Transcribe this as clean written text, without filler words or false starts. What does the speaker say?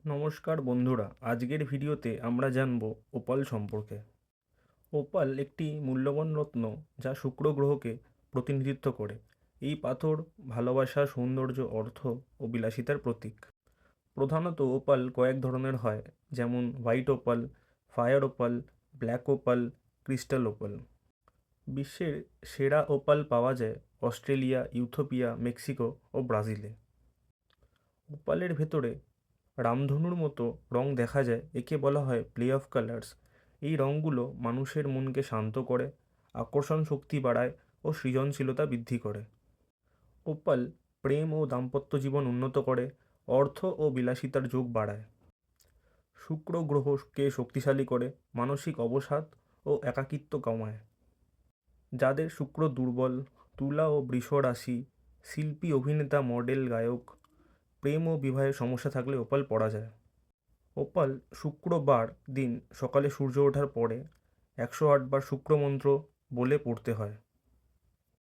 নমস্কার বন্ধুরা, আজকের ভিডিওতে আমরা জানব ওপাল সম্পর্কে। ওপাল একটি মূল্যবান রত্ন যা শুক্র গ্রহকে প্রতিনিধিত্ব করে। এই পাথর ভালোবাসা, সৌন্দর্য, অর্থ ও বিলাসিতার প্রতীক। প্রধানত ওপাল কয়েক ধরনের হয়, যেমন white opal, fire opal, black opal, crystal opal. বিশ্বের সেরা ওপাল পাওয়া যায় অস্ট্রেলিয়া, ইথিওপিয়া, মেক্সিকো ও ব্রাজিলে। ওপালের ভেতরে রামধনুর মতো রং দেখা যায়, একে বলা হয় প্লে অফ কালার্স। এই রঙগুলো মানুষের মনকে শান্ত করে, আকর্ষণ শক্তি বাড়ায় ও সৃজনশীলতা বৃদ্ধি করে। ওপাল প্রেম ও দাম্পত্য জীবন উন্নত করে, অর্থ ও বিলাসিতার যোগ বাড়ায়। শুক্র গ্রহকে শক্তিশালী করে, মানসিক অবসাদ ও একাকিত্ব কমায়। যাদের শুক্র দুর্বল, তুলা ও বৃষ রাশি, শিল্পী, অভিনেতা, মডেল, গায়ক, প্রেম ও বিবাহের সমস্যা থাকলে ওপাল পরা যায়। ওপাল শুক্রবার দিন সকালে সূর্য ওঠার পরে 108 বার শুক্র মন্ত্র বলে পড়তে হয়।